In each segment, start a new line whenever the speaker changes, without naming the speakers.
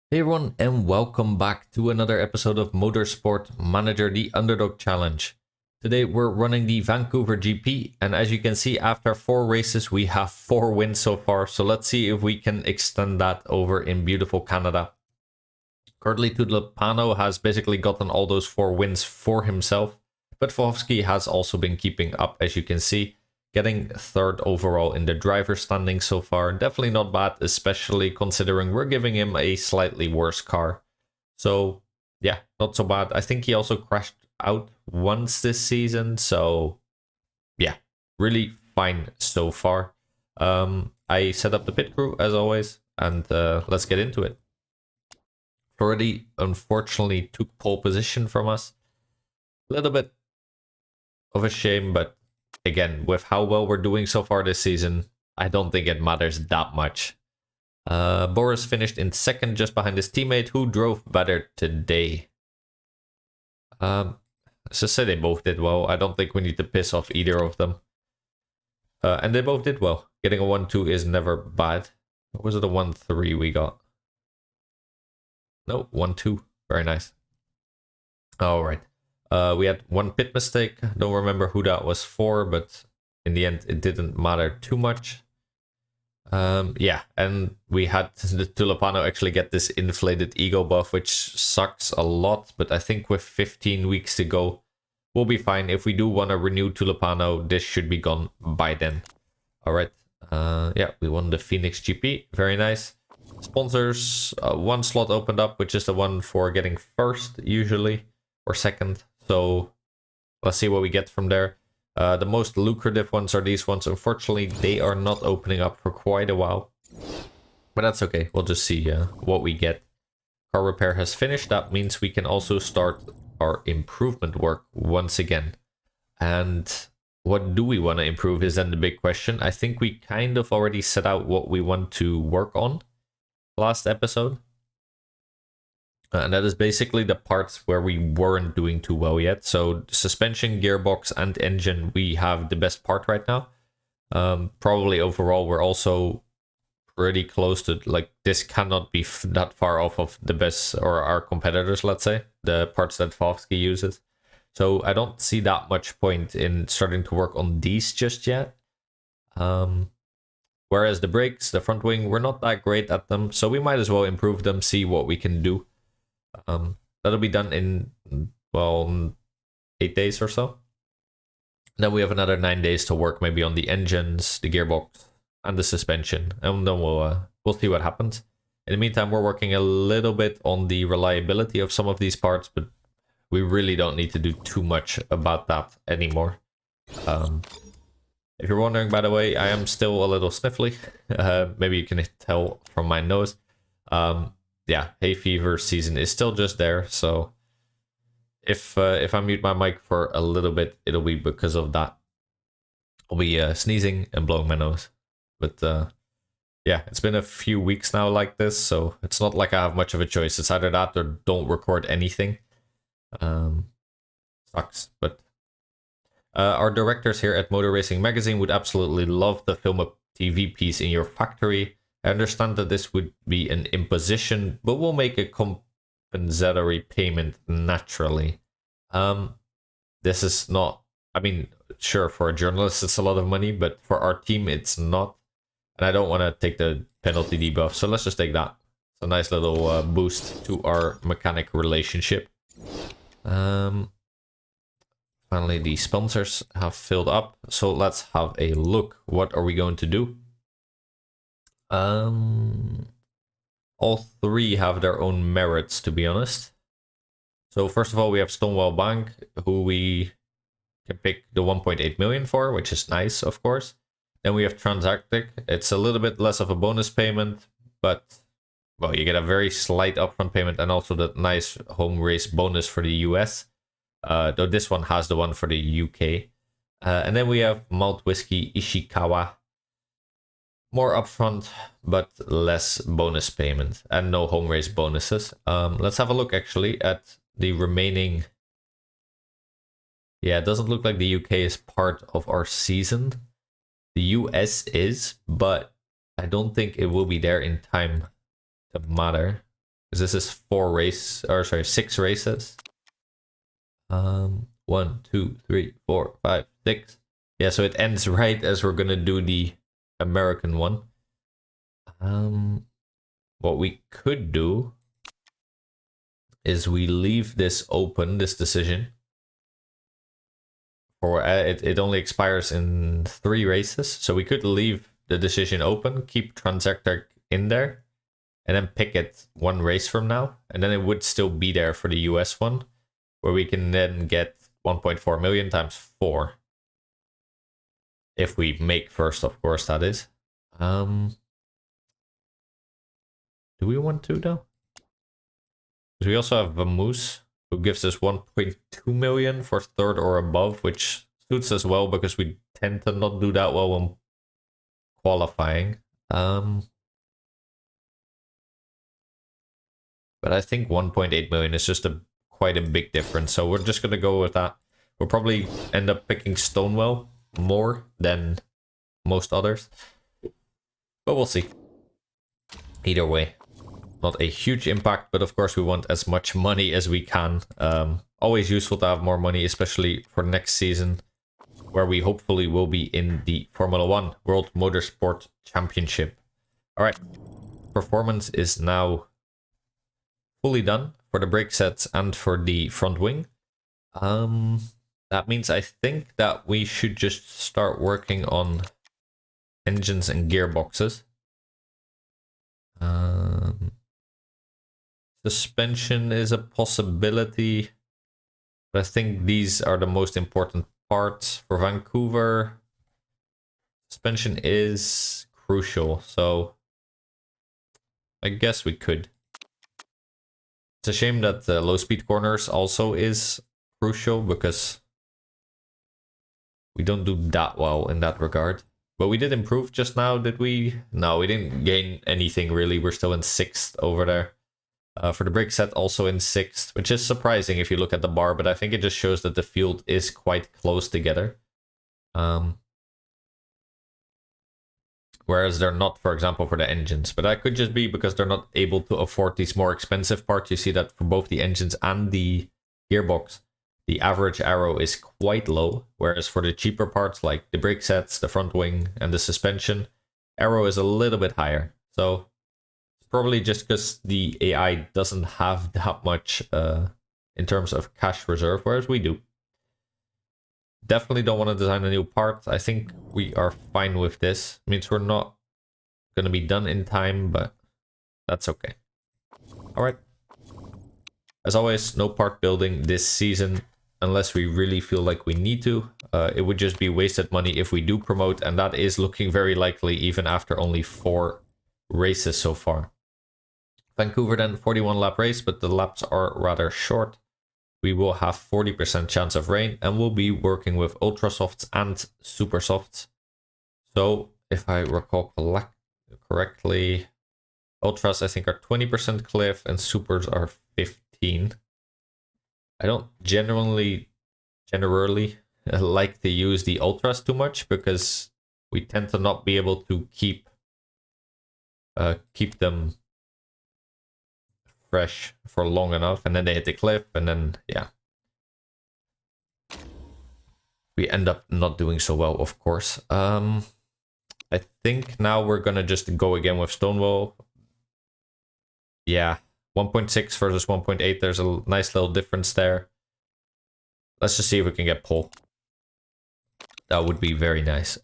Hey everyone, and welcome back to another episode of Motorsport Manager, the Underdog Challenge. Today we're running the Vancouver GP, and as you can see, after 4 races, we have 4 wins so far. So let's see if we can extend that over in beautiful Canada. Currently, Tulipano has basically gotten all those 4 wins for himself, but Fovsky has also been keeping up, as you can see, getting 3rd overall in the driver standing so far. Definitely not bad, especially considering we're giving him a slightly worse car. So yeah, not so bad. I think he also crashed out once this season, so yeah, really fine so far. I set up the pit crew as always, and let's get into it. Floridi unfortunately took pole position from us. A little bit of a shame, but again, with how well we're doing so far this season, I don't think it matters that much. Boris finished in 2nd just behind his teammate who drove better today. So say they both did well. I don't think we need to piss off either of them. And they both did well. Getting a 1-2 is never bad. What was it, a 1-3 we got? No, 1-2. Very nice. Alright. We had one pit mistake. Don't remember who that was for, but in the end, it didn't matter too much. Yeah, and we had the Tulipano actually get this inflated ego buff, which sucks a lot, but I think with 15 weeks to go, we'll be fine. If we do want to renew Tulipano, this should be gone by then. Alright, yeah, we won the Phoenix GP. Very nice. Sponsors, 1 slot opened up, which is the one for getting 1st, usually, or 2nd. So let's see what we get from there. The most lucrative ones are these ones. Unfortunately, they are not opening up for quite a while. But that's okay. We'll just see what we get. Car repair has finished. That means we can also start our improvement work once again. And what do we want to improve is then the big question. I think we kind of already set out what we want to work on last episode. And that is basically the parts where we weren't doing too well yet. So suspension, gearbox, and engine, we have the best part right now. Probably overall, we're also pretty close to, like, this cannot be that far off of the best, or our competitors, let's say, the parts that Fovsky uses. So I don't see that much point in starting to work on these just yet. Whereas the brakes, the front wing, we're not that great at them. So we might as well improve them, see what we can do. That'll be done in, well, 8 days or so. Then we have another 9 days to work maybe on the engines, the gearbox, and the suspension, and then we'll see what happens. In the meantime, we're working a little bit on the reliability of some of these parts, but we really don't need to do too much about that anymore. If you're wondering, by the way, I am still a little sniffly. Maybe you can tell from my nose. Yeah, hay fever season is still just there, so if I mute my mic for a little bit, it'll be because of that. I'll be sneezing and blowing my nose. But yeah, it's been a few weeks now like this, so it's not like I have much of a choice. It's either that or don't record anything. Sucks, but our directors here at Motor Racing Magazine would absolutely love to film a TV piece in your factory. I understand that this would be an imposition, but we'll make a compensatory payment naturally. This is not, I mean, sure, for a journalist it's a lot of money, but for our team it's not. And I don't want to take the penalty debuff, so let's just take that. It's a nice little boost to our mechanic relationship. Finally, the sponsors have filled up, so let's have a look. What are we going to do? All 3 have their own merits, to be honest. So first of all, we have Stonewall Bank, who we can pick the 1.8 million for, which is nice, of course. Then we have Transactic. It's a little bit less of a bonus payment, but, well, you get a very slight upfront payment and also that nice home race bonus for the US. Though this one has the one for the UK. And then we have Malt Whiskey Ishikawa. More upfront, but less bonus payment and no home race bonuses. Let's have a look actually at the remaining. Yeah, it doesn't look like the UK is part of our season. The US is, but I don't think it will be there in time to matter. Because this is 6 races. 1, 2, 3, 4, 5, 6. Yeah, so it ends right as we're gonna do the American one. What we could do is we leave this open, this decision. For it only expires in 3 races, so we could leave the decision open, keep Transactor in there, and then pick it 1 race from now, and then it would still be there for the US one, where we can then get 1.4 million times 4. If we make first, of course, that is. Do we want to, though? Because we also have Vamoose, who gives us 1.2 million for 3rd or above, which suits us well because we tend to not do that well when qualifying. But I think 1.8 million is just quite a big difference, so we're just gonna go with that. We'll probably end up picking Stonewall more than most others, but we'll see. Either way, not a huge impact, but of course we want as much money as we can. Always useful to have more money, especially for next season, where we hopefully will be in the Formula 1 World Motorsport Championship. Alright, performance is now fully done for the brake sets and for the front wing. That means I think that we should just start working on engines and gearboxes. Suspension is a possibility, but I think these are the most important parts for Vancouver. Suspension is crucial, so I guess we could. It's a shame that the low speed corners also is crucial because we don't do that well in that regard. But we did improve just now, did we? No, we didn't gain anything really. We're still in 6th over there. For the brake set, also in 6th, which is surprising if you look at the bar, but I think it just shows that the field is quite close together. Whereas they're not, for example, for the engines. But that could just be because they're not able to afford these more expensive parts. You see that for both the engines and the gearbox, the average arrow is quite low. Whereas for the cheaper parts, like the brake sets, the front wing, and the suspension, arrow is a little bit higher. So probably just because the AI doesn't have that much in terms of cash reserve, whereas we do. Definitely don't want to design a new part. I think we are fine with this. Means we're not going to be done in time, but that's okay. Alright. As always, no part building this season unless we really feel like we need to. It would just be wasted money if we do promote, and that is looking very likely even after only 4 races so far. Vancouver then 41 lap race, but the laps are rather short. We will have 40% chance of rain, and we'll be working with ultra softs and super softs. So if I recall correctly, ultras I think are 20% cliff and supers are 15. I don't generally like to use the ultras too much because we tend to not be able to keep them fresh for long enough, and then they hit the cliff, and then yeah, we end up not doing so well, of course. I think now we're gonna just go again with Stonewall. Yeah, 1.6 versus 1.8, there's a nice little difference there. Let's just see if we can get pole. That would be very nice.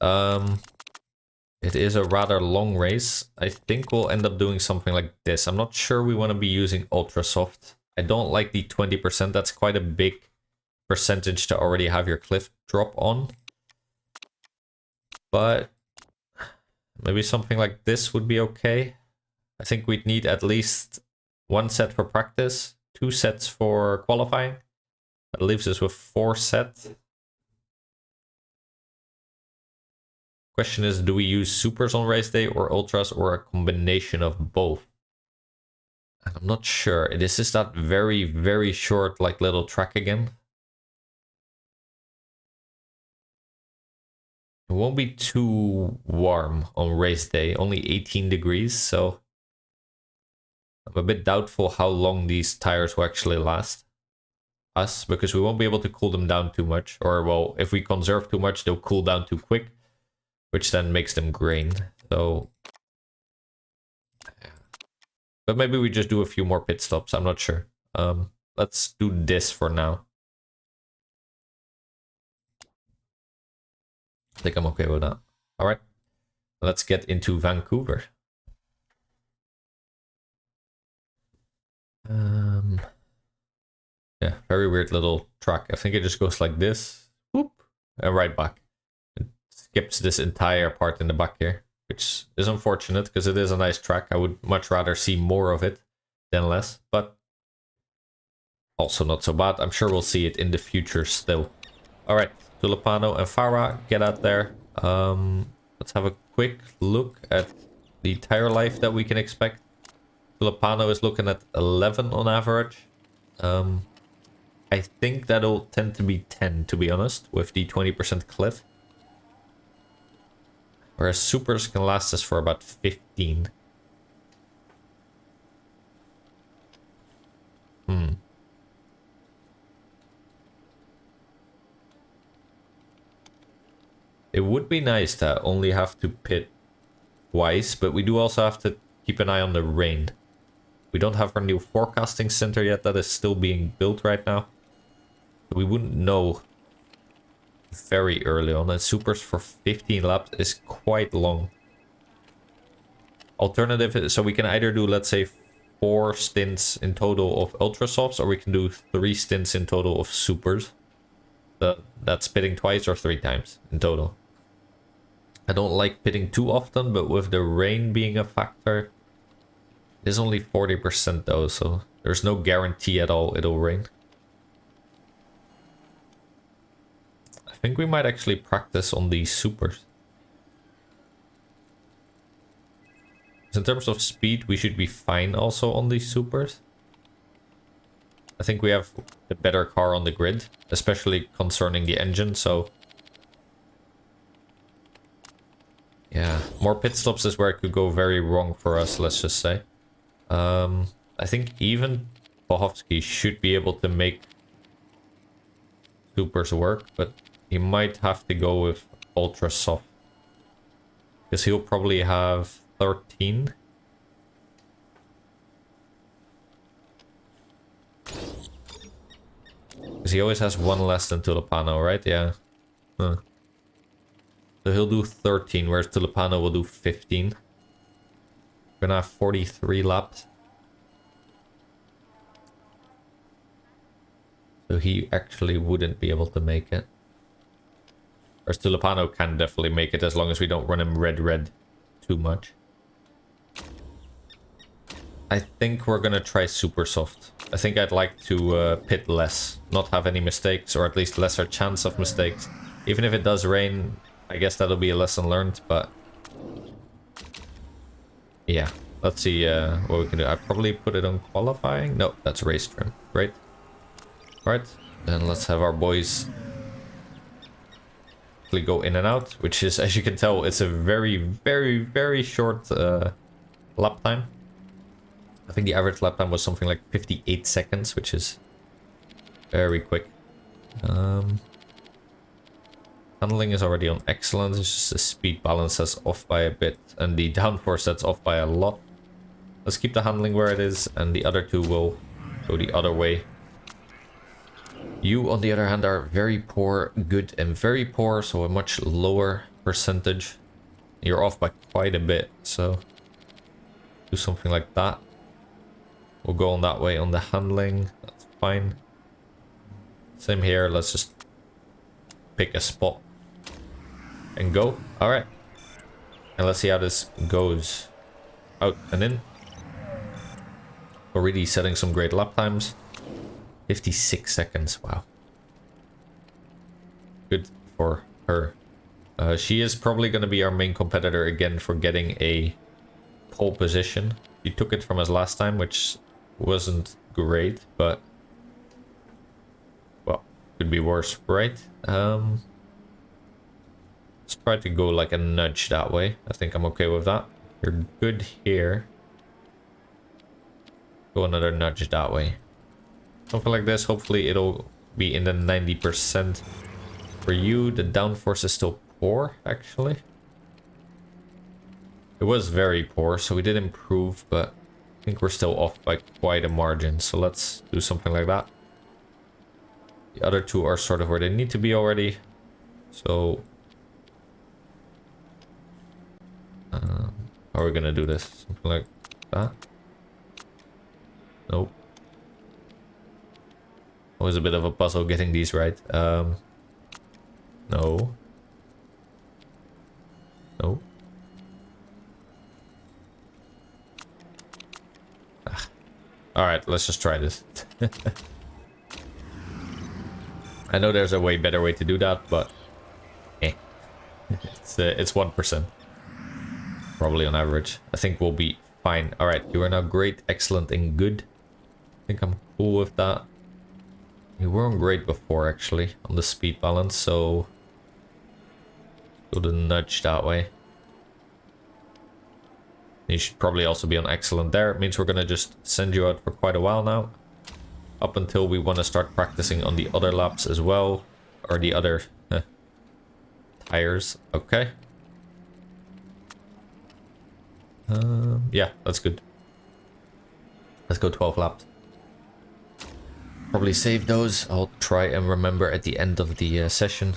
It is a rather long race. I think we'll end up doing something like this. I'm not sure we want to be using ultra soft. I don't like the 20%. That's quite a big percentage to already have your cliff drop on. But maybe something like this would be okay. I think we'd need at least 1 set for practice, 2 sets for qualifying. That leaves us with 4 sets. Question is, do we use supers on race day or ultras or a combination of both? And I'm not sure. This is that very, very short like little track again. It won't be too warm on race day, only 18 degrees, so I'm a bit doubtful how long these tires will actually last us, because we won't be able to cool them down too much. Or, well, if we conserve too much, they'll cool down too quick, which then makes them grain. So, but maybe we just do a few more pit stops. I'm not sure. Let's do this for now. I think I'm okay with that. All right, let's get into Vancouver. Yeah, very weird little track. I think it just goes like this, whoop, and right back. It skips this entire part in the back here, which is unfortunate because it is a nice track. I would much rather see more of it than less, but also not so bad. I'm sure we'll see it in the future still. All right, Tulipano and Farah, get out there. Let's have a quick look at the tire life that we can expect. Tulipano is looking at 11 on average. I think that'll tend to be 10, to be honest, with the 20% cliff. Whereas supers can last us for about 15. It would be nice to only have to pit twice, but we do also have to keep an eye on the rain. We don't have our new forecasting center yet. That is still being built right now. We wouldn't know very early on. And supers for 15 laps is quite long. Alternative, so we can either do, let's say, 4 stints in total of ultra softs, or we can do 3 stints in total of supers. That's pitting twice or 3 times in total. I don't like pitting too often, but with the rain being a factor, it is only 40% though, so there's no guarantee at all it'll rain. I think we might actually practice on these supers. In terms of speed, we should be fine also on these supers. I think we have the better car on the grid, especially concerning the engine, so... yeah, more pit stops is where it could go very wrong for us, let's just say. I think even Bohovsky should be able to make supers work, but he might have to go with ultra soft. Because he'll probably have 13. Because he always has 1 less than Tulipano, right? Yeah. Huh. So he'll do 13, whereas Tulipano will do 15. We're gonna have 43 laps. So he actually wouldn't be able to make it. Whereas Tulipano can definitely make it as long as we don't run him red too much. I think we're gonna try super soft. I think I'd like to pit less, not have any mistakes, or at least lesser chance of mistakes. Even if it does rain, I guess that'll be a lesson learned, but... yeah, let's see what we can do. I probably put it on qualifying. No, that's race trim. Great. Alright, then let's have our boys go in and out, which is, as you can tell, it's a very short lap time. I think the average lap time was something like 58 seconds, which is very quick. Handling is already on excellent. It's just the speed balance that's off by a bit, and the downforce that's off by a lot. Let's keep the handling where it is, and the other two will go the other way. You, on the other hand, are very poor, good, and very poor, so a much lower percentage. You're off by quite a bit, so do something like that. We'll go on that way on the handling. That's fine. Same here. Let's just pick a spot and go. All right. And let's see how this goes. Out and in. Already setting some great lap times. 56 seconds. Wow. Good for her. She is probably going to be our main competitor again for getting a pole position. She took it from us last time, which wasn't great, but well, could be worse, right? Let's try to go like a nudge that way. I think I'm okay with that. You're good here. Go another nudge that way. Something like this. Hopefully it'll be in the 90%. For you, the downforce is still poor, actually. It was very poor, so we did improve, but I think we're still off by quite a margin. So let's do something like that. The other two are sort of where they need to be already. So how are we gonna do this? Something like that? Nope. Always a bit of a puzzle getting these right. No. No. Alright, let's just try this. I know there's a way better way to do that, but it's 1%. Probably on average. I think we'll be fine. Alright, you are now great, excellent, and good. I think I'm cool with that. You weren't great before, actually, on the speed balance, so go the nudge that way. You should probably also be on excellent there. It means we're gonna just send you out for quite a while now. Up until we want to start practicing on the other laps as well. Or the other tires. Okay. Yeah, that's good. Let's go 12 laps. Probably save those. I'll try and remember at the end of the session.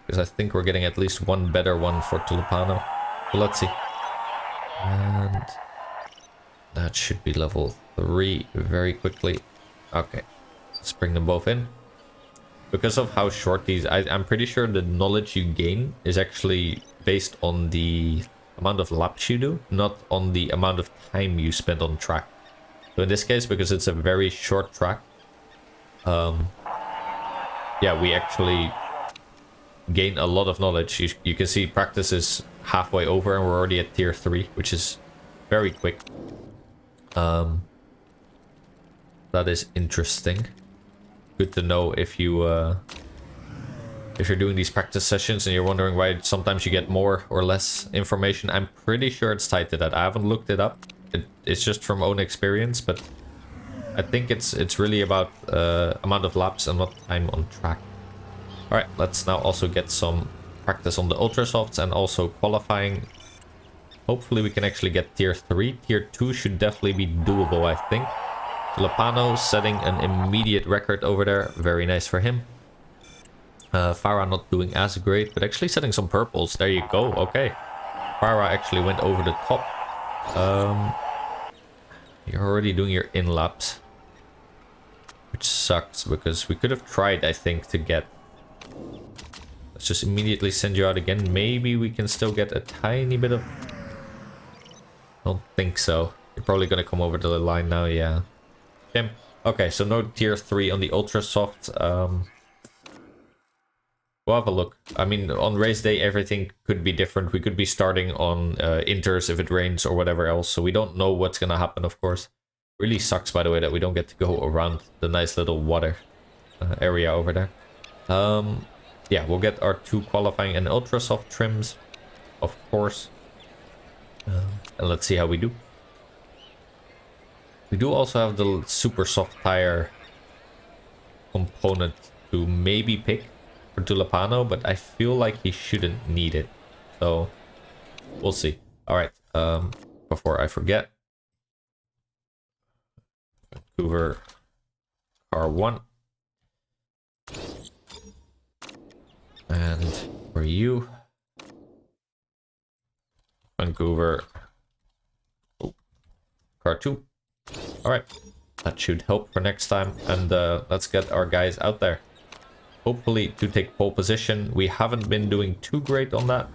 Because I think we're getting at least one better one for Tulipano. So let's see. And that should be level 3 very quickly. Okay, let's bring them both in. Because of how short these... I'm pretty sure the knowledge you gain is actually based on the amount of laps you do, not on the amount of time you spend on track. So in this case, because it's a very short track, yeah, we actually gain a lot of knowledge. You can see practice is halfway over and we're already at tier 3, which is very quick. That is interesting. Good to know if you're doing these practice sessions and you're wondering why sometimes you get more or less information. I'm pretty sure it's tied to that. I haven't looked it up. It's just from own experience, but I think it's really about amount of laps and not time on track. Alright, let's now also get some practice on the ultra softs and also qualifying. Hopefully we can actually get tier 3. Tier 2 should definitely be doable, I think. Lopano setting an immediate record over there. Very nice for him. Farah not doing as great, but actually setting some purples. There you go. Okay. Farah actually went over the top. You're already doing your in laps, which sucks because we could have tried, I think, to get... Let's just immediately send you out again. Maybe we can still get a tiny bit of... I don't think so. You're probably going to come over to the line now, yeah. Okay, so no tier 3 on the ultra soft. We'll have a look. I mean, on race day, everything could be different. We could be starting on inters if it rains or whatever else. So we don't know what's going to happen, of course. Really sucks, by the way, that we don't get to go around the nice little water area over there. Yeah, we'll get our 2 qualifying and ultra soft trims, of course. And let's see how we do. We do also have the super soft tire component to maybe pick for Tulipano, but I feel like he shouldn't need it. So we'll see. Alright, before I forget. Vancouver car 1. And for you, Vancouver car 2. Alright, that should help for next time. And let's get our guys out there. Hopefully to take pole position. We haven't been doing too great on that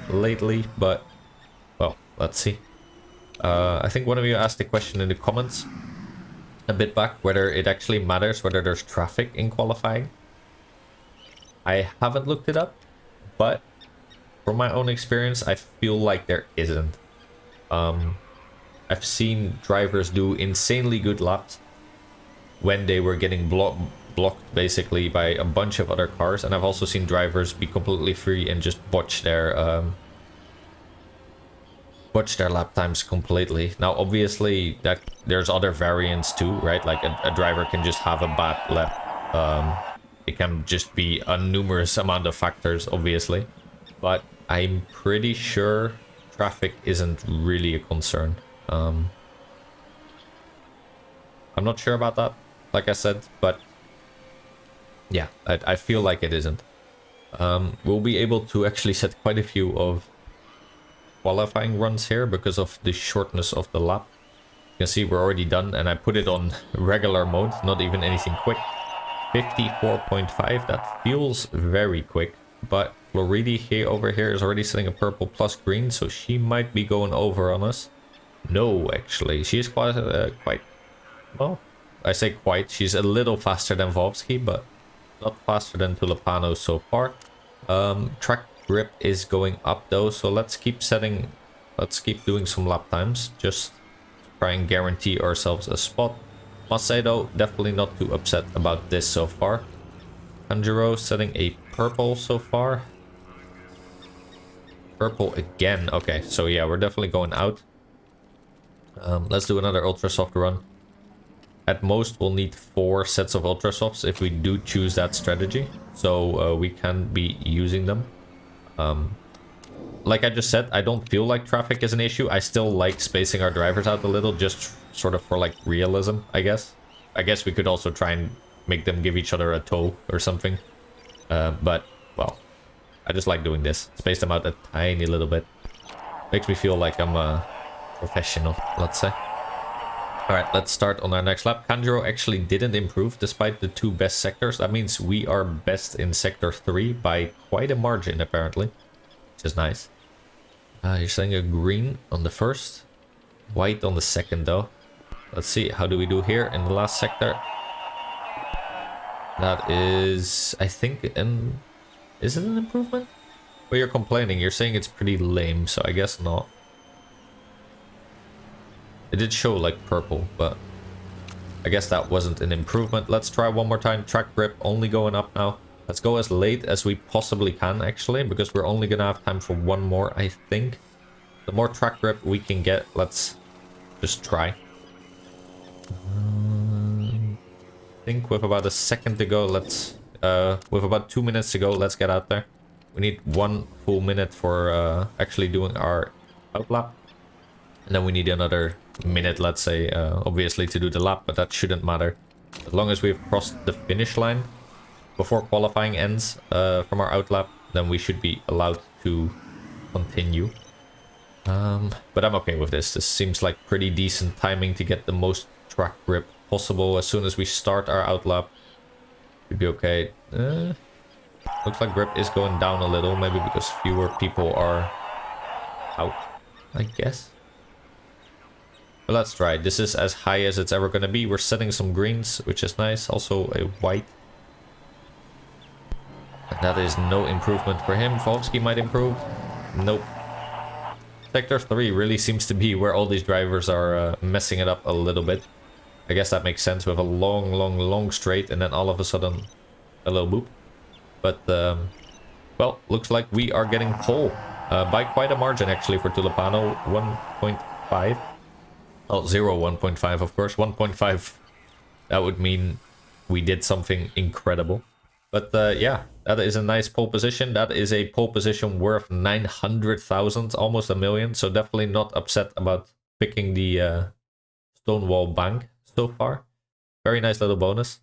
lately, but well, let's see. I think one of you asked a question in the comments a bit back whether it actually matters whether there's traffic in qualifying. I haven't looked it up, but from my own experience, I feel like there isn't. I've seen drivers do insanely good laps when they were getting blocked basically by a bunch of other cars, and I've also seen drivers be completely free and just botch their butch their lap times completely. Now, obviously, that there's other variants too, right? Like a driver can just have a bad lap. It can just be a numerous amount of factors, obviously. But I'm pretty sure traffic isn't really a concern. I'm not sure about that, like I said, but yeah, I feel like it isn't. We'll be able to actually set quite a few of qualifying runs here because of the shortness of the lap. You can see we're already done, and I put it on regular mode, not even anything quick. 54.5, that feels very quick, but Floridi here over here is already setting a purple plus green, so she might be going over on us. No, actually, she's quite, well, I say quite, she's a little faster than Vovsky, but not faster than Tulipano so far. Track grip is going up though, so let's keep doing some lap times, just to try and guarantee ourselves a spot. Must say though, definitely not too upset about this so far. Kanjuro setting a purple so far. Purple again, okay, so yeah, we're definitely going out. Let's do another ultra soft run. At most, we'll need 4 sets of ultra softs if we do choose that strategy, so we can be using them. Like I just said, I don't feel like traffic is an issue. I still like spacing our drivers out a little, just sort of for like realism, I guess. I guess we could also try and make them give each other a tow or something. But, well, I just like doing this. Space them out a tiny little bit. Makes me feel like I'm a professional, let's say. Alright, let's start on our next lap. Kanjuro actually didn't improve despite the 2 best sectors. That means we are best in sector 3 by quite a margin, apparently. Which is nice. You're saying a green on the first. White on the second, though. Let's see, how do we do here in the last sector? That is, I think, is it an improvement? Well, you're complaining. You're saying it's pretty lame, so I guess not. It did show like purple, but I guess that wasn't an improvement. Let's try one more time. Track grip only going up now. Let's go as late as we possibly can, actually, because we're only gonna have time for one more, I think. The more track grip we can get, let's just try. I think with about a second to go, with about 2 minutes to go, let's get out there. We need 1 full minute for actually doing our outlap. And then we need another minute, let's say, obviously to do the lap, but that shouldn't matter. As long as we've crossed the finish line before qualifying ends from our outlap, then we should be allowed to continue. But I'm okay with this. This seems like pretty decent timing to get the most track grip possible. As soon as we start our outlap, should be okay. Looks like grip is going down a little, maybe because fewer people are out, I guess. But let's try. This is as high as it's ever going to be. We're setting some greens, which is nice. Also a white. And that is no improvement for him. Volsky might improve. Nope. Sector 3 really seems to be where all these drivers are messing it up a little bit. I guess that makes sense with a long straight and then all of a sudden a little boop. But, well, looks like we are getting pole by quite a margin actually for Tulipano. 1.5. Oh, 1.5, of course. 1.5, that would mean we did something incredible. But yeah, that is a nice pole position. That is a pole position worth 900,000, almost a million. So definitely not upset about picking the Stonewall Bank so far. Very nice little bonus.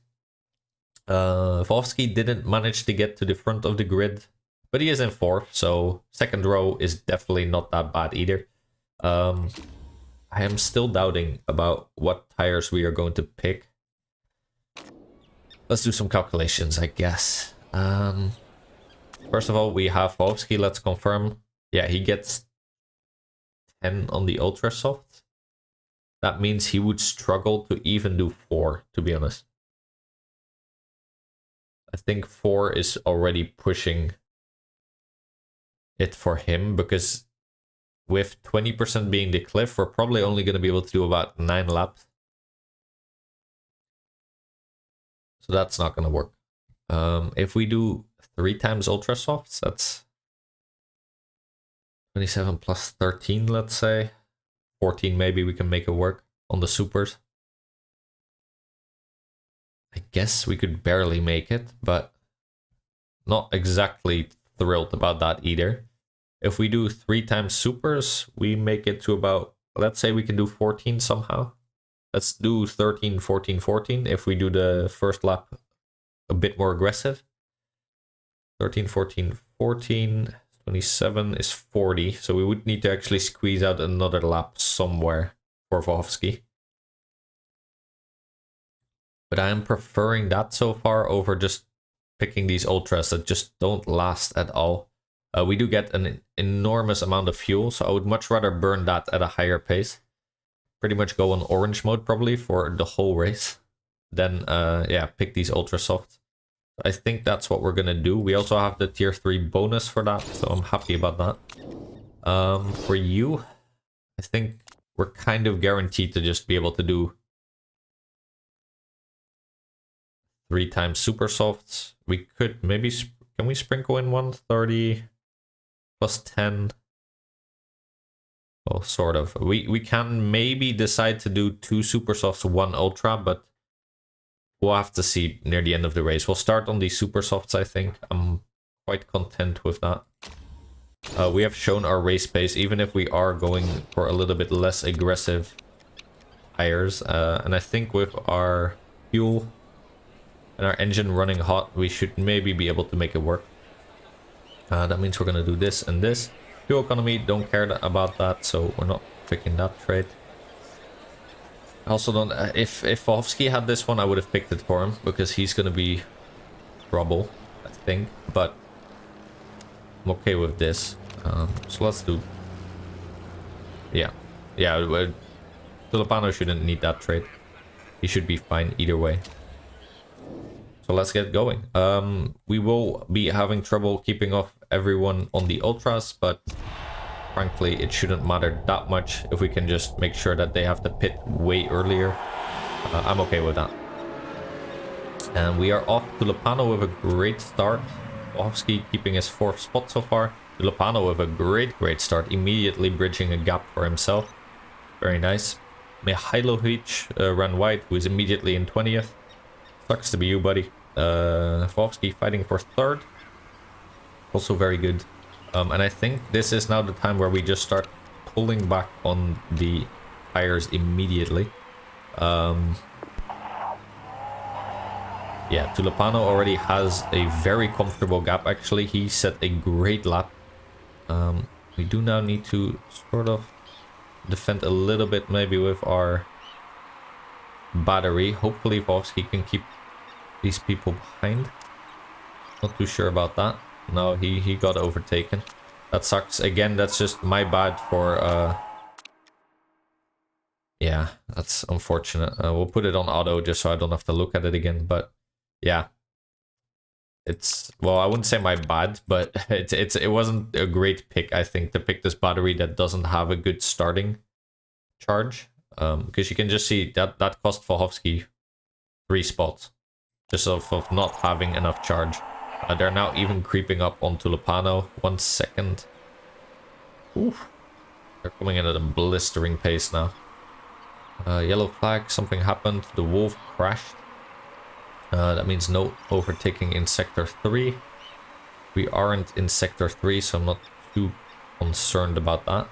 Vovsky didn't manage to get to the front of the grid, but he is in 4th, so second row is definitely not that bad either. I am still doubting about what tires we are going to pick. Let's do some calculations, I guess. First of all, we have Vovsky. Let's confirm. Yeah, he gets 10 on the Ultra Soft. That means he would struggle to even do 4, to be honest. I think 4 is already pushing it for him, because with 20% being the cliff, we're probably only going to be able to do about 9 laps. So that's not going to work. If we do 3 times Ultra Softs, that's 27 plus 13, let's say. 14 maybe we can make it work on the supers. I guess we could barely make it, but not exactly thrilled about that either. If we do 3 times supers, we make it to about, let's say we can do 14 somehow. Let's do 13, 14, 14 if we do the first lap a bit more aggressive. 13, 14, 14, 27 is 40. So we would need to actually squeeze out another lap somewhere for Vovsky. But I am preferring that so far over just picking these ultras that just don't last at all. We do get an enormous amount of fuel, so I would much rather burn that at a higher pace. Pretty much go on orange mode probably for the whole race. Then, yeah, pick these ultra softs. I think that's what we're gonna do. We also have the tier 3 bonus for that, so I'm happy about that. For you, I think we're kind of guaranteed to just be able to do 3 times super softs. We could maybe, can we sprinkle in 130 plus 10? Well, sort of. We can maybe decide to do 2 super softs, 1 ultra, but we'll have to see near the end of the race. We'll start on these super softs, I think. I'm quite content with that. We have shown our race pace, even if we are going for a little bit less aggressive tires. And I think with our fuel and our engine running hot, we should maybe be able to make it work. That means we're going to do this and this. Fuel economy, don't care about that, so we're not picking that trade. I also don't... if Vovsky had this one, I would have picked it for him, because he's going to be trouble, I think. But I'm okay with this. So let's do... Yeah. Tulipano shouldn't need that trade. He should be fine either way. So let's get going. We will be having trouble keeping off everyone on the ultras, but frankly it shouldn't matter that much if we can just make sure that they have to pit way earlier. I'm okay with that. And we are off. Tulipano with a great start. Vovsky keeping his 4th spot so far. Tulipano with a great start, immediately bridging a gap for himself. Very nice. Mihailovic ran wide, who is immediately in 20th. Sucks to be you, buddy. Vovsky fighting for 3rd. Also very good. And I think this is now the time where we just start pulling back on the tires immediately. Yeah, Tulipano already has a very comfortable gap, actually. He set a great lap. We do now need to sort of defend a little bit, maybe with our battery. Hopefully Vovsky can keep these people behind. Not too sure about that. No, he got overtaken. That sucks. Again, that's just my bad for... Yeah, that's unfortunate. We'll put it on auto just so I don't have to look at it again. But yeah, it's... Well, I wouldn't say my bad, but it wasn't a great pick, I think, to pick this battery that doesn't have a good starting charge. Because you can just see that cost Vovsky 3 spots. Just of not having enough charge. They're now even creeping up on Tulipano. 1 second. Oof. They're coming in at a blistering pace now. Yellow flag, something happened. The wolf crashed. That means no overtaking in sector 3. We aren't in sector 3, so I'm not too concerned about that.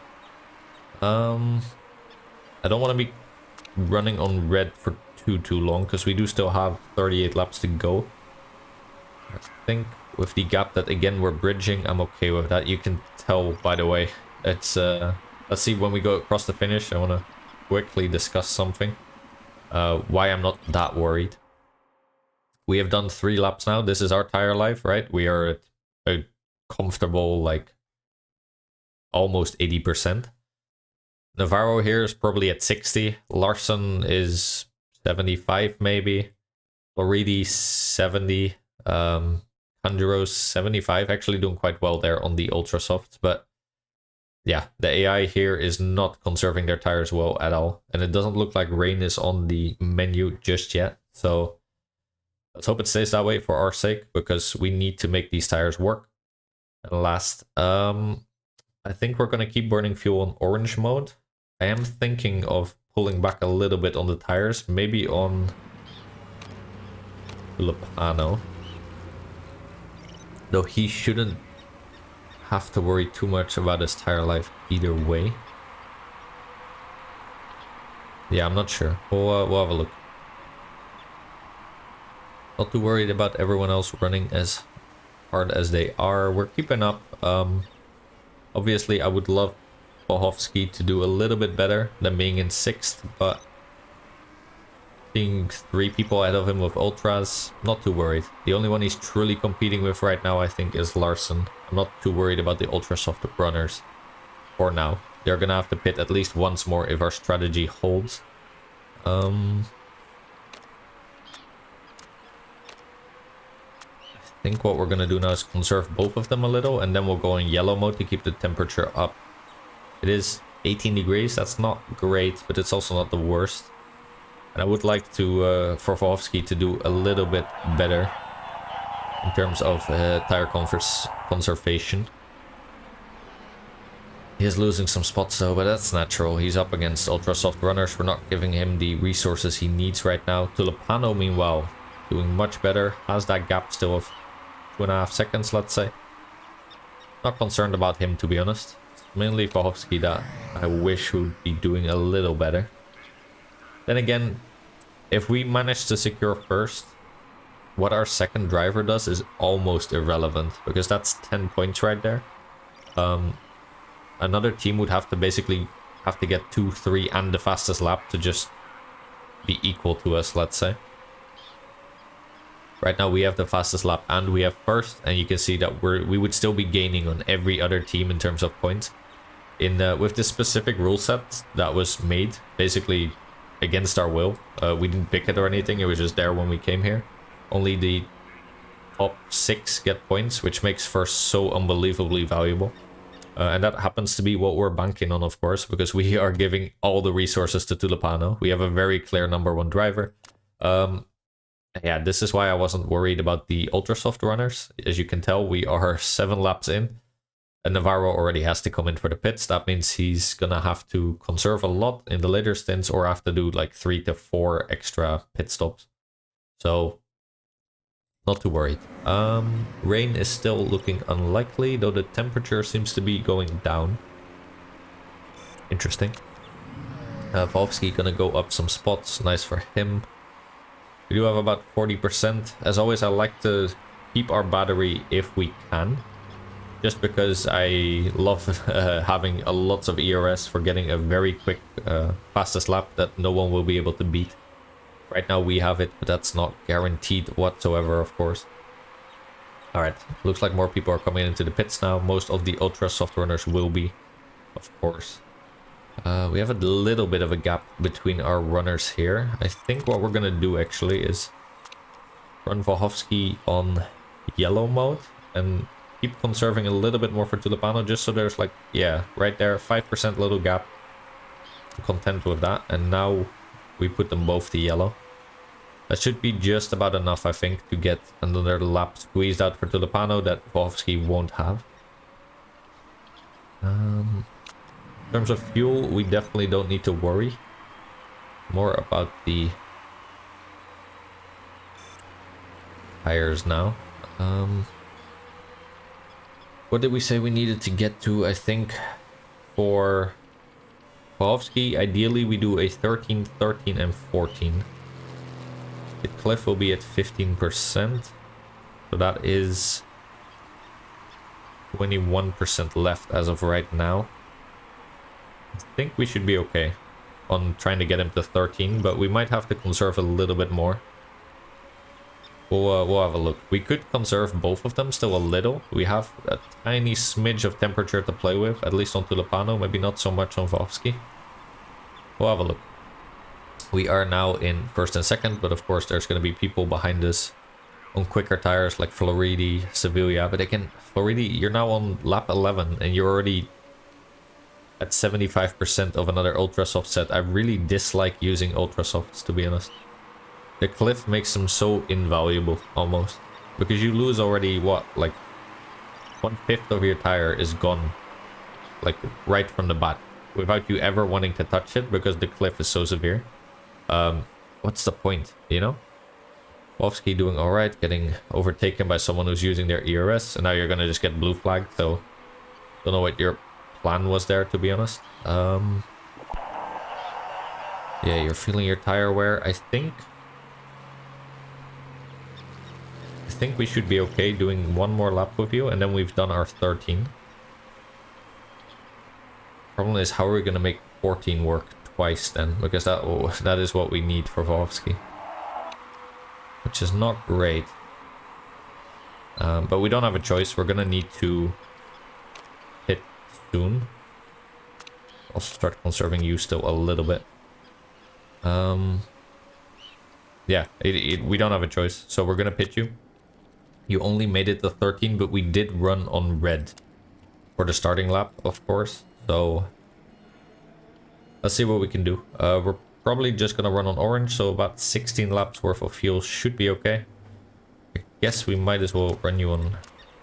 I don't want to be running on red for too long, because we do still have 38 laps to go. I think with the gap that again we're bridging, I'm okay with that. You can tell, by the way. It's let's see when we go across the finish. I want to quickly discuss something. Why I'm not that worried. We have done 3 laps now. This is our tire life, right? We are at a comfortable, like, almost 80%. Navarro here is probably at 60. Larson is 75 maybe. Floridi 70. Kanjuro's 75. Actually doing quite well there on the ultra softs, but yeah, the AI here is not conserving their tires well at all, and it doesn't look like rain is on the menu just yet. So let's hope it stays that way for our sake, because we need to make these tires work and last. I think we're going to keep burning fuel on orange mode. I am thinking of pulling back a little bit on the tires, maybe on Lupano. Though he shouldn't have to worry too much about his tire life either way. Yeah, I'm not sure. We'll have a look. Not too worried about everyone else running as hard as they are. We're keeping up. Obviously, I would love Bohovsky to do a little bit better than being in 6th, but seeing 3 people ahead of him with Ultras, not too worried. The only one he's truly competing with right now, I think, is Larson. I'm not too worried about the Ultra Soft runners for now. They're gonna have to pit at least once more if our strategy holds. I think what we're gonna do now is conserve both of them a little, and then we'll go in yellow mode to keep the temperature up. It is 18 degrees, that's not great, but it's also not the worst. And I would like to for Volovsky to do a little bit better in terms of tire conservation. He is losing some spots though, but that's natural. He's up against ultra soft runners. We're not giving him the resources he needs right now. Tulipano, meanwhile, doing much better. Has that gap still of 2.5 seconds, let's say. Not concerned about him, to be honest. It's mainly Volovsky that I wish would be doing a little better. Then again, if we manage to secure first, what our second driver does is almost irrelevant, because that's 10 points right there. Another team would have to basically have to get 2, 3 and the fastest lap to just be equal to us, let's say. Right now we have the fastest lap and we have first, and you can see that we would still be gaining on every other team in terms of points. With this specific rule set that was made, basically against our will. We didn't pick it or anything, it was just there when we came here. Only the top 6 get points, which makes first so unbelievably valuable. And that happens to be what we're banking on, of course, because we are giving all the resources to Tulipano. We have a very clear #1 driver. Yeah, this is why I wasn't worried about the ultra soft runners. As you can tell, we are 7 laps in. And Navarro already has to come in for the pits. That means he's gonna have to conserve a lot in the later stints or have to do like 3 to 4 extra pit stops. So, not too worried. Rain is still looking unlikely, though the temperature seems to be going down. Interesting. Volsky gonna go up some spots, nice for him. We do have about 40%. As always, I like to keep our battery if we can. Just because I love having lots of ERS for getting a very quick fastest lap that no one will be able to beat. Right now we have it, but that's not guaranteed whatsoever, of course. Alright, looks like more people are coming into the pits now. Most of the ultra soft runners will be, of course. We have a little bit of a gap between our runners here. I think what we're gonna do actually is run Vohovsky on yellow mode and keep conserving a little bit more for Tulipano, just so there's like, yeah, right there, 5% little gap. I'm content with that, and now we put them both to yellow. That should be just about enough, I think, to get another lap squeezed out for Tulipano that Vohovsky won't have. In terms of fuel, we definitely don't need to worry. More about the tires now. What did we say we needed to get to? I think for Vohovsky, ideally we do a 13, 13 and 14. The cliff will be at 15%. So that is 21% left as of right now. I think we should be okay on trying to get him to 13, but we might have to conserve a little bit more. We'll have a look. We could conserve both of them still a little. We have a tiny smidge of temperature to play with, at least on Tulipano, maybe not so much on Vohovsky. We'll have a look. We are now in first and second, but of course there's going to be people behind us on quicker tires like Floridi, Sevilla. But again, Floridi, you're now on lap 11 and you're already at 75% of another ultra soft set. I really dislike using ultra softs, to be honest. The cliff makes them so invaluable, almost. Because you lose already, what, like 1/5 of your tire is gone like right from the bat, without you ever wanting to touch it because the cliff is so severe. What's the point, you know? Wolfsky doing alright, getting overtaken by someone who's using their ERS, and now you're gonna just get blue flagged, so don't know what your plan was there, to be honest. Yeah, you're feeling your tire wear. I think we should be okay doing one more lap with you, and then we've done our 13. Problem is, how are we gonna make 14 work twice then? Because that is what we need for Wolfsky, which is not great. But we don't have a choice. We're gonna need to hit soon. Also start conserving you still a little bit. Yeah, we don't have a choice, so we're gonna pit you. You only made it to 13, but we did run on red for the starting lap, of course. So let's see what we can do. We're probably just gonna run on orange, so about 16 laps worth of fuel should be okay. I guess we might as well run you on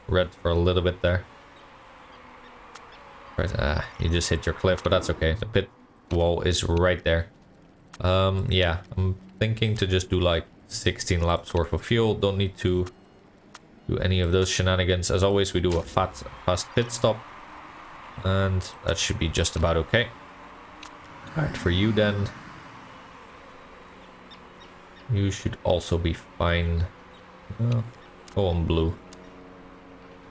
red for a little bit there. Right, you just hit your cliff, but that's okay. The pit wall is right there. Yeah, I'm thinking to just do like 16 laps worth of fuel. Don't need to do any of those shenanigans. As always, we do a fast pit stop, and that should be just about okay. Alright, for you then, you should also be fine. Go on blue.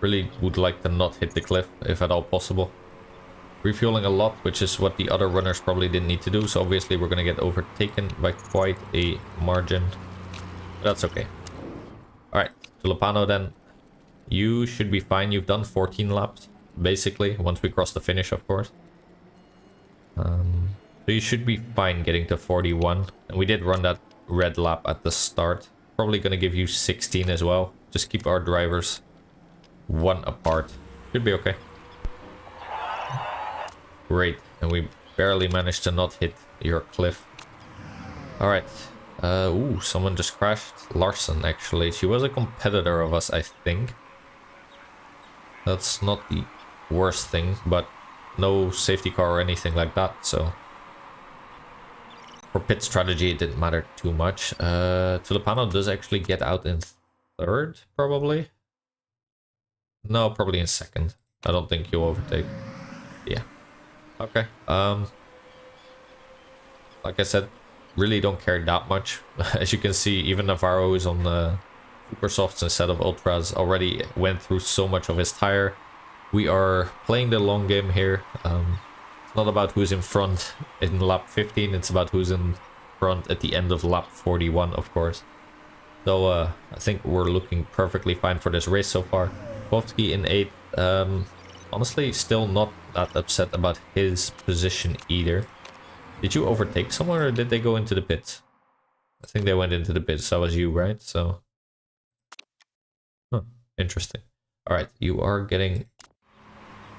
Really would like to not hit the cliff if at all possible. Refueling a lot, which is what the other runners probably didn't need to do, so obviously we're gonna get overtaken by quite a margin. But that's okay. Alright, Tulipano then. You should be fine. You've done 14 laps, basically, once we cross the finish, of course. So you should be fine getting to 41. And we did run that red lap at the start. Probably gonna give you 16 as well. Just keep our drivers one apart. Should be okay. Great, and we barely managed to not hit your cliff. Alright. Ooh, someone just crashed. Larson, actually. She was a competitor of us, I think. That's not the worst thing, but no safety car or anything like that, so... For pit strategy, it didn't matter too much. Tulipano does actually get out in third, probably? No, probably in second. I don't think you'll overtake. Yeah. Okay. Like I said, really don't care that much. As you can see, even Navarro is on the super softs instead of ultras. Already went through so much of his tire. We are playing the long game here. It's not about who's in front in lap 15. It's about who's in front at the end of lap 41, of course. So I think we're looking perfectly fine for this race so far. Povsky in 8th. Honestly, still not that upset about his position either. Did you overtake someone or did they go into the pits? I think they went into the pits. That was you, right? So, huh, interesting. All right, you are getting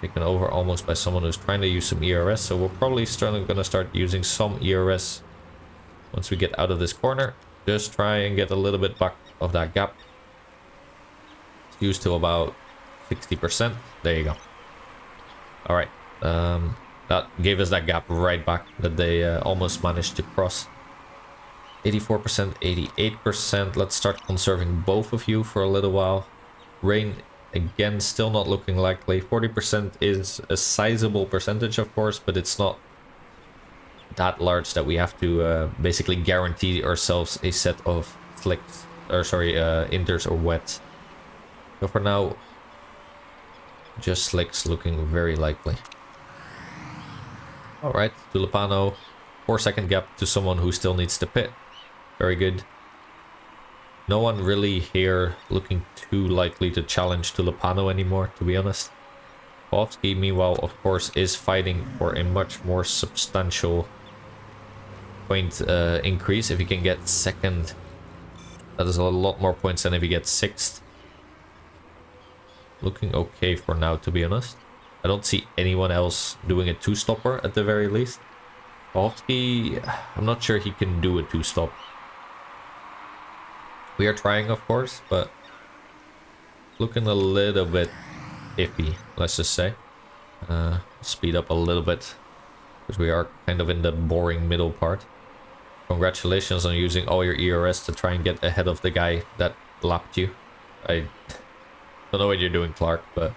taken over almost by someone who's trying to use some ERS. So we're probably gonna start using some ERS once we get out of this corner. Just try and get a little bit back of that gap. It's used to about 60%. There you go. All right. That gave us that gap right back that they almost managed to cross. 84%, 88%. Let's start conserving both of you for a little while. Rain, again, still not looking likely. 40% is a sizable percentage, of course, but it's not that large that we have to basically guarantee ourselves a set of slicks, or sorry, inters or wets. So for now, just slicks looking very likely. Alright, Tulipano, 4-second gap to someone who still needs to pit. Very good. No one really here looking too likely to challenge Tulipano anymore, to be honest. Povsky, meanwhile, of course, is fighting for a much more substantial point increase. If he can get second, that is a lot more points than if he gets 6th. Looking okay for now, to be honest. I don't see anyone else doing a 2-stopper at the very least. Povsky, I'm not sure he can do a 2-stop. We are trying, of course, but looking a little bit iffy, let's just say. Speed up a little bit, because we are kind of in the boring middle part. Congratulations on using all your ERS to try and get ahead of the guy that lapped you. I don't know what you're doing, Clark, but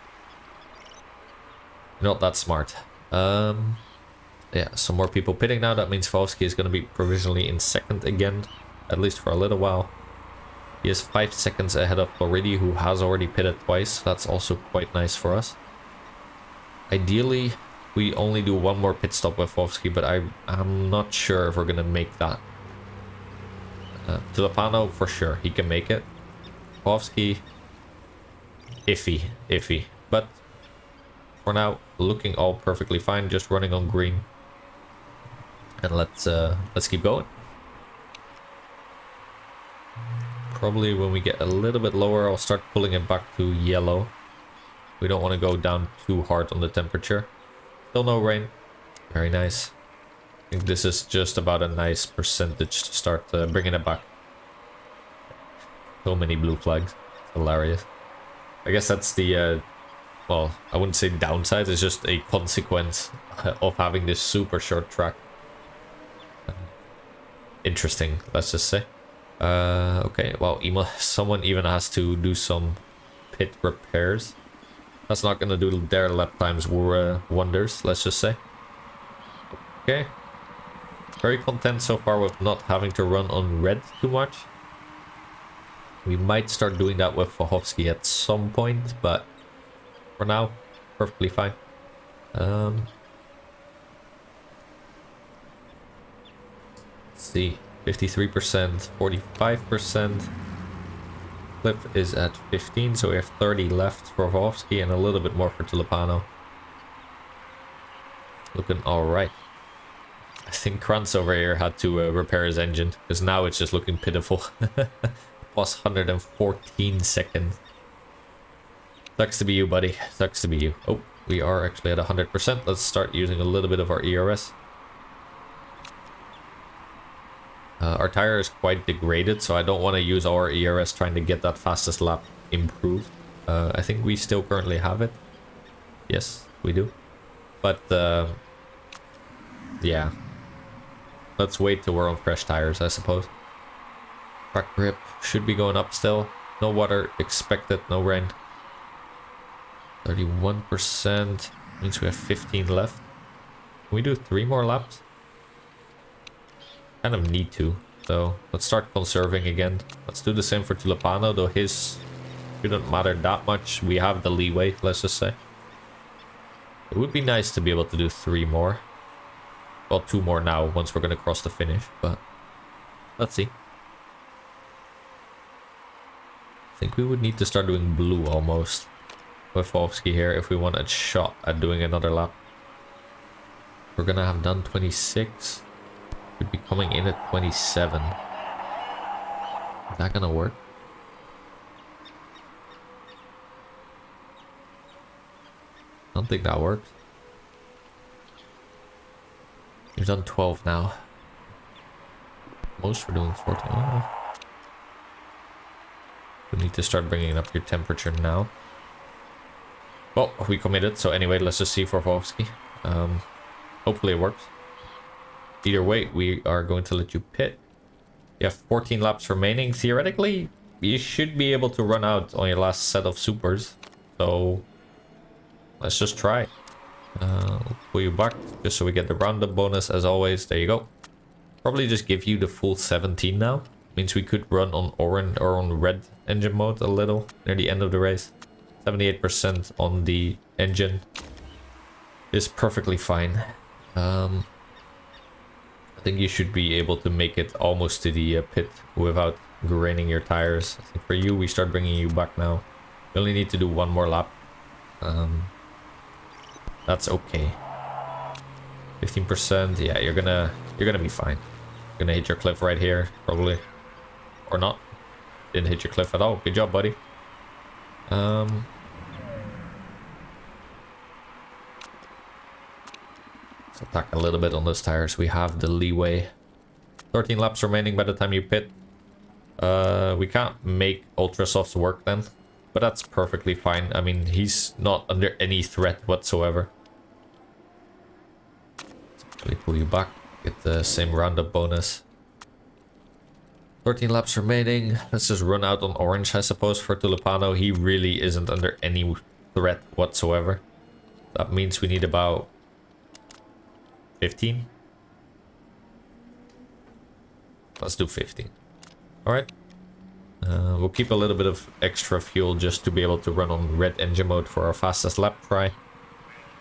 you're not that smart. Yeah, some more people pitting now. That means Volsky is going to be provisionally in second again, at least for a little while. He is 5 seconds ahead of Floridi, who has already pitted twice. That's also quite nice for us. Ideally, we only do one more pit stop with Volsky, but I'm not sure if we're going to make that. Tulipano, for sure, he can make it. Volsky, iffy. But for now, looking all perfectly fine, just running on green. And let's keep going. Probably when we get a little bit lower, I'll start pulling it back to yellow. We don't want to go down too hard on the temperature. Still no rain. Very nice. I think this is just about a nice percentage to start bringing it back. So many blue flags. It's hilarious. I guess that's the, well, I wouldn't say downside. It's just a consequence of having this super short track. Interesting, let's just say. Okay, well, someone even has to do some pit repairs. That's not gonna do their lap times wonders, let's just say. Okay. Very content so far with not having to run on red too much. We might start doing that with Fahovsky at some point, but for now, perfectly fine. Let's see. 53%, 45%. Cliff is at 15, so we have 30 left for Volsky and a little bit more for Tulipano. Looking alright. I think Krantz over here had to repair his engine, because now it's just looking pitiful. Plus 114 seconds. Sucks to be you, buddy. Sucks to be you. Oh, we are actually at 100%. Let's start using a little bit of our ERS. Our tire is quite degraded, so I don't want to use our ERS trying to get that fastest lap improved. I think we still currently have it. Yes, we do. But, yeah. Let's wait till we're on fresh tires, I suppose. Track grip should be going up still. No water expected, no rain. 31%. Means we have 15 left. Can we do 3 more laps? Kind of need to, so let's start conserving again. Let's do the same for Tulipano, though his shouldn't matter that much. We have the leeway, let's just say. It would be nice to be able to do 3 more. Well, 2 more now once we're going to cross the finish, but let's see. I think we would need to start doing blue almost with Volsky here if we want a shot at doing another lap. We're going to have done 26. Could be coming in at 27. Is that gonna work? I don't think that works. You've done 12 now. Most we're doing 14. Oh. We need to start bringing up your temperature now. Well, we committed, so anyway, let's just see for Volsky. Hopefully it works. Either way, we are going to let you pit. You have 14 laps remaining. Theoretically, you should be able to run out on your last set of supers. So, let's just try. We'll pull you back just so we get the roundup bonus as always. There you go. Probably just give you the full 17 now. Means we could run on orange or on red engine mode a little near the end of the race. 78% on the engine is perfectly fine. I think you should be able to make it almost to the pit without graining your tires. I think for you, we start bringing you back now. You only need to do 1 more lap. That's okay. 15%. Yeah, you're gonna be fine. You're gonna hit your cliff right here, probably, or not. Didn't hit your cliff at all. Good job, buddy. Attack a little bit on those tires. We have the leeway. 13 laps remaining by the time you pit. We can't make Ultra Softs work then, but that's perfectly fine. I mean, he's not under any threat whatsoever. Let me pull you back. Get the same roundup bonus. 13 laps remaining. Let's just run out on orange, I suppose, for Tulipano. He really isn't under any threat whatsoever. That means we need about 15. Let's do 15. Alright. We'll keep a little bit of extra fuel just to be able to run on red engine mode for our fastest lap try.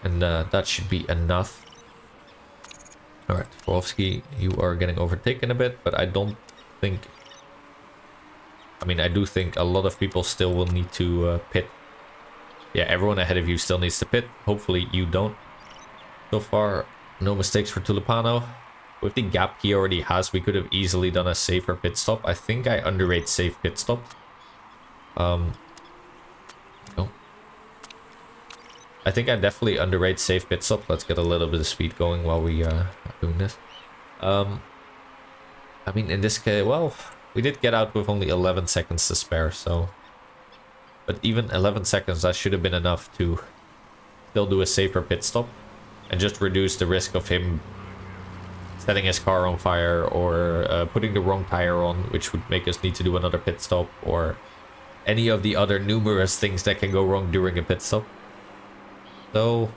And that should be enough. Alright, Wolfsky, you are getting overtaken a bit, but I don't think... I mean, I do think a lot of people still will need to pit. Yeah, everyone ahead of you still needs to pit. Hopefully you don't. So far, no mistakes for Tulipano. With the gap he already has, we could have easily done a safer pit stop. I think I underrate safe pit stop. No. I think I definitely underrate safe pit stop. Let's get a little bit of speed going while we are doing this. I mean, in this case, well, we did get out with only 11 seconds to spare, so... But even 11 seconds, that should have been enough to still do a safer pit stop. And just reduce the risk of him setting his car on fire or putting the wrong tire on, which would make us need to do another pit stop, or any of the other numerous things that can go wrong during a pit stop. So,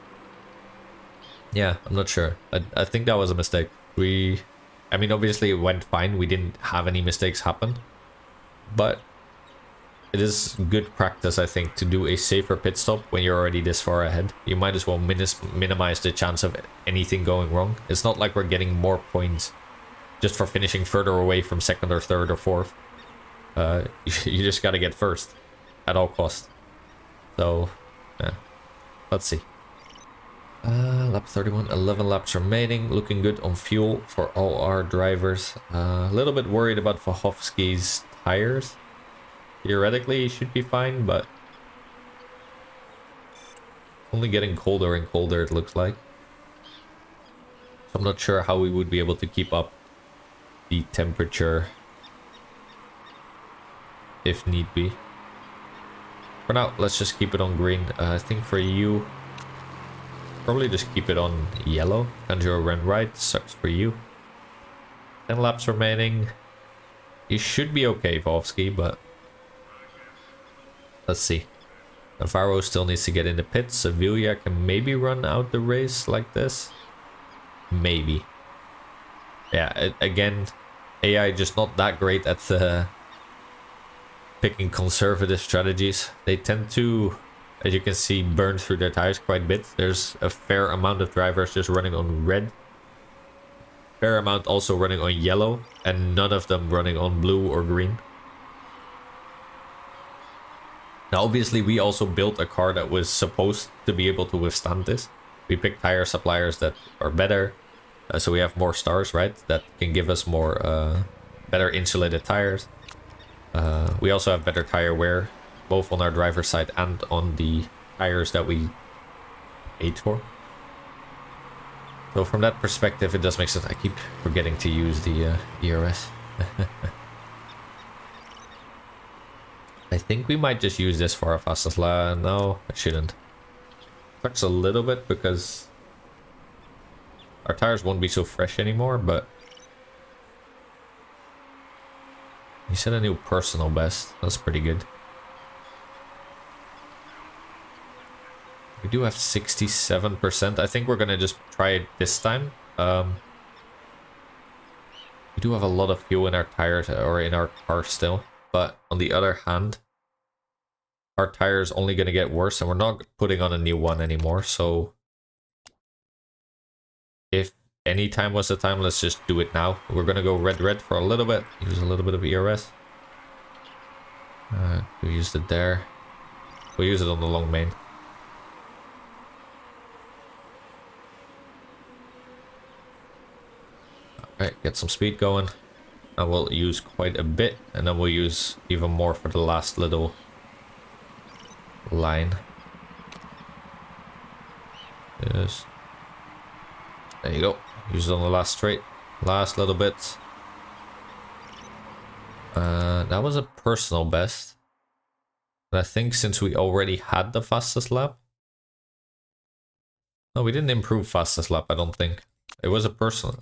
yeah, I'm not sure. I think that was a mistake. I mean, obviously it went fine. We didn't have any mistakes happen. But it is good practice, I think, to do a safer pit stop when you're already this far ahead. You might as well minimize the chance of anything going wrong. It's not like we're getting more points just for finishing further away from second or third or fourth. You just gotta get first at all costs. So, yeah. Let's see. Lap 31, 11 laps remaining. Looking good on fuel for all our drivers. A little bit worried about Fahovsky's tires. Theoretically, he should be fine, but only getting colder and colder, it looks like. So I'm not sure how we would be able to keep up the temperature if need be. For now, let's just keep it on green. I think for you, probably just keep it on yellow. Kanjo ran right, sucks for you. 10 laps remaining. You should be okay, Volsky, but let's see. Navarro still needs to get in the pits. Sevilla can maybe run out the race like this. Maybe. Yeah, again, AI just not that great at picking conservative strategies. They tend to, as you can see, burn through their tires quite a bit. There's a fair amount of drivers just running on red. Fair amount also running on yellow. And none of them running on blue or green. Now, obviously, we also built a car that was supposed to be able to withstand this. We picked tire suppliers that are better. So we have more stars, right? That can give us more better insulated tires. We also have better tire wear, both on our driver's side and on the tires that we paid for. So from that perspective, it does make sense. I keep forgetting to use the ERS. I think we might just use this for our fastest lap. No, I shouldn't. Sucks a little bit because our tires won't be so fresh anymore, but he set a new personal best. That's pretty good. We do have 67%. I think we're gonna just try it this time. We do have a lot of fuel in our tires or in our car still, but on the other hand, our tire is only gonna get worse, and we're not putting on a new one anymore. So if any time was the time, let's just do it now. We're gonna go red for a little bit. Use a little bit of ERS. We used it there. We'll use it on the long main. Alright, get some speed going. And we'll use quite a bit, and then we'll use even more for the last little line. Yes. There you go. Use it on the last straight. Last little bit. That was a personal best. And I think since we already had the fastest lap. No, we didn't improve fastest lap, I don't think. It was a personal.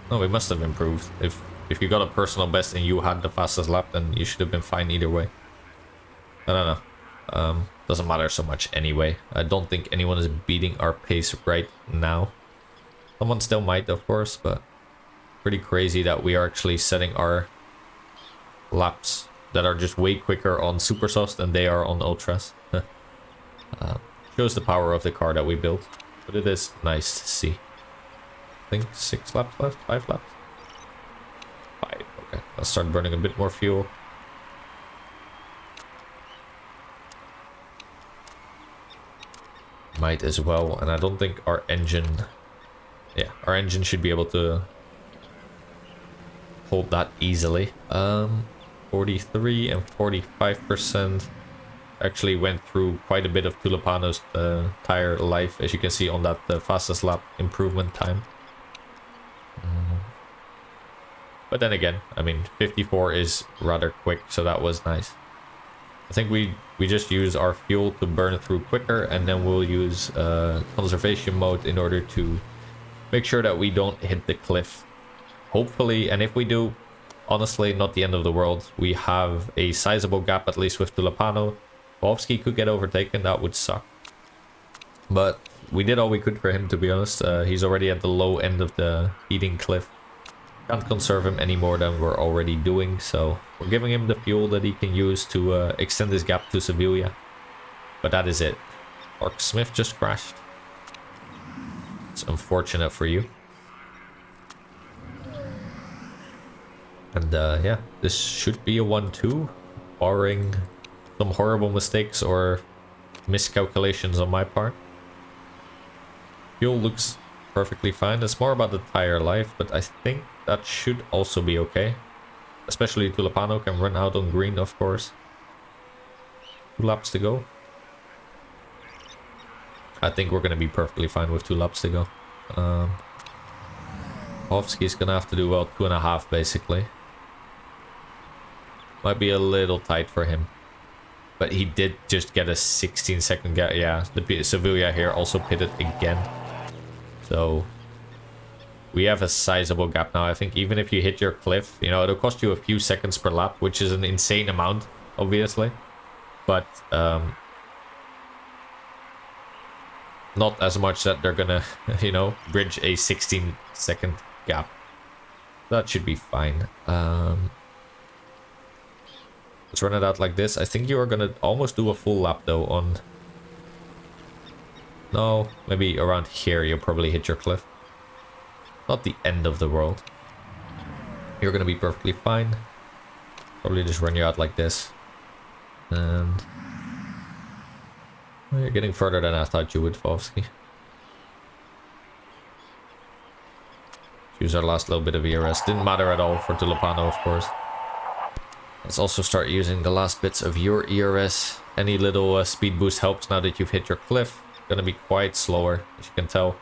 No, we must have improved. If you got a personal best and you had the fastest lap, then you should have been fine either way. I don't know. Doesn't matter so much anyway. I don't think anyone is beating our pace right now. Someone still might, of course, but pretty crazy that we are actually setting our laps that are just way quicker on Supersofts than they are on Ultras. Shows the power of the car that we built, but it is nice to see. I think 6 laps left, 5 laps. 5, okay. I'll start burning a bit more fuel. Might as well, and I don't think our engine... Yeah, our engine should be able to hold that easily. 43 and 45% actually went through quite a bit of Tulipano's tire life, as you can see on that fastest lap improvement time. But then again, I mean, 54 is rather quick, so that was nice. I think we just use our fuel to burn through quicker, and then we'll use conservation mode in order to make sure that we don't hit the cliff. Hopefully, and if we do, honestly, not the end of the world. We have a sizable gap, at least with Tulipano. Wolfsky could get overtaken, that would suck. But we did all we could for him, to be honest. He's already at the low end of the heating cliff. Can't conserve him any more than we're already doing, so we're giving him the fuel that he can use to extend his gap to Sevilla. But that is it. Mark Smith just crashed. It's unfortunate for you. And yeah, this should be a 1-2, barring some horrible mistakes or miscalculations on my part. Fuel looks perfectly fine. It's more about the tire life, but I think that should also be okay. Especially Tulipano can run out on green, of course. 2 laps to go. I think we're going to be perfectly fine with 2 laps to go. Hovsky's going to have to do, well, 2.5 basically. Might be a little tight for him. But he did just get a 16-second gap. Yeah, the Sevilla here also pitted again. So we have a sizable gap now. I think even if you hit your cliff, you know, it'll cost you a few seconds per lap, which is an insane amount, obviously. But not as much that they're gonna, you know, bridge a 16-second gap. That should be fine. Let's run it out like this. I think you are gonna almost do a full lap though on... No, maybe around here you'll probably hit your cliff. Not the end of the world. You're gonna be perfectly fine. Probably just run you out like this. And... You're getting further than I thought you would, Fovsky. Use our last little bit of ERS. Didn't matter at all for Tulipano, of course. Let's also start using the last bits of your ERS. Any little speed boost helps now that you've hit your cliff. Gonna be quite slower, as you can tell.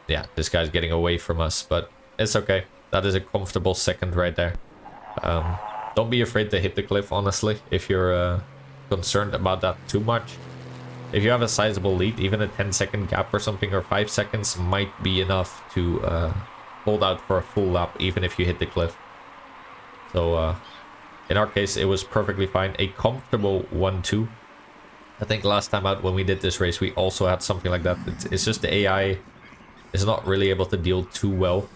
Yeah, this guy's getting away from us, but it's okay. That is a comfortable second right there. Don't be afraid to hit the cliff, honestly, if you're concerned about that too much. If you have a sizable lead, even a 10-second gap or something, or 5 seconds might be enough to hold out for a full lap, even if you hit the cliff. So, in our case, it was perfectly fine. A comfortable 1-2. I think last time out when we did this race, we also had something like that. It's just the AI is not really able to deal too well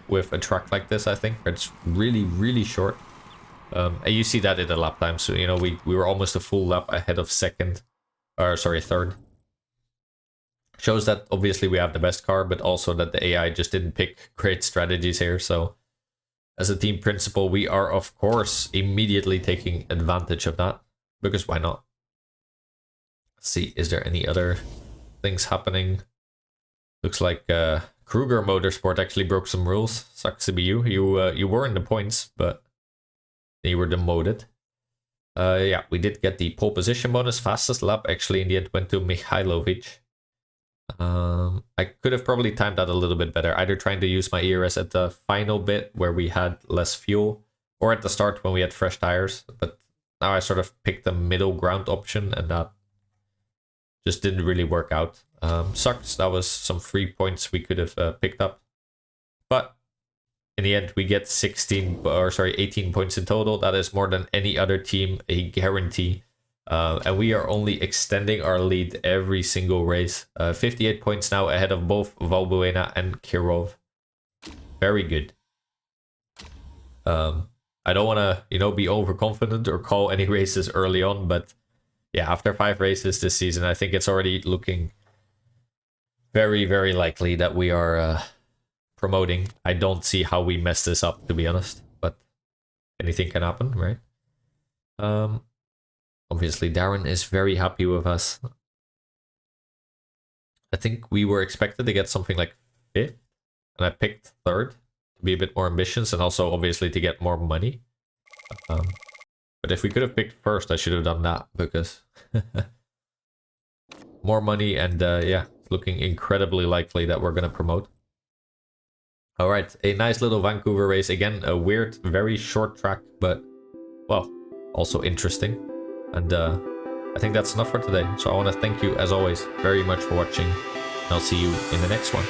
with a track like this, I think. It's really, really short. And you see that in the lap time. So, you know, we were almost a full lap ahead of second. Or, sorry, third. Shows that obviously we have the best car, but also that the AI just didn't pick great strategies here. So, as a team principal, we are, of course, immediately taking advantage of that. Because why not? Let's see, is there any other things happening? Looks like Kruger Motorsport actually broke some rules. Sucks to be you. You were in the points, but you were demoted. Yeah, we did get the pole position bonus. Fastest lap actually in the end went to Mihailovic. I could have probably timed that a little bit better. Either trying to use my ERS at the final bit where we had less fuel, or at the start when we had fresh tires. But now I sort of picked the middle ground option, and that just didn't really work out. Sucks. That was some free points we could have picked up. But in the end, we get 18 points in total. That is more than any other team, a guarantee. And we are only extending our lead every single race. 58 points now ahead of both Valbuena and Kirov. Very good. I don't want to, be overconfident or call any races early on, but yeah, after 5 races this season, I think it's already looking very, very likely that we are promoting. I don't see how we mess this up, to be honest, but anything can happen, right? Obviously, Darren is very happy with us. I think we were expected to get something like 5th, and I picked 3rd to be a bit more ambitious, and also obviously to get more money. But if we could have picked 1st, I should have done that, because more money, and yeah, it's looking incredibly likely that we're going to promote. Alright, a nice little Vancouver race. Again, a weird, very short track, but, well, also interesting. And I think that's enough for today. So I want to thank you, as always, very much for watching. And I'll see you in the next one.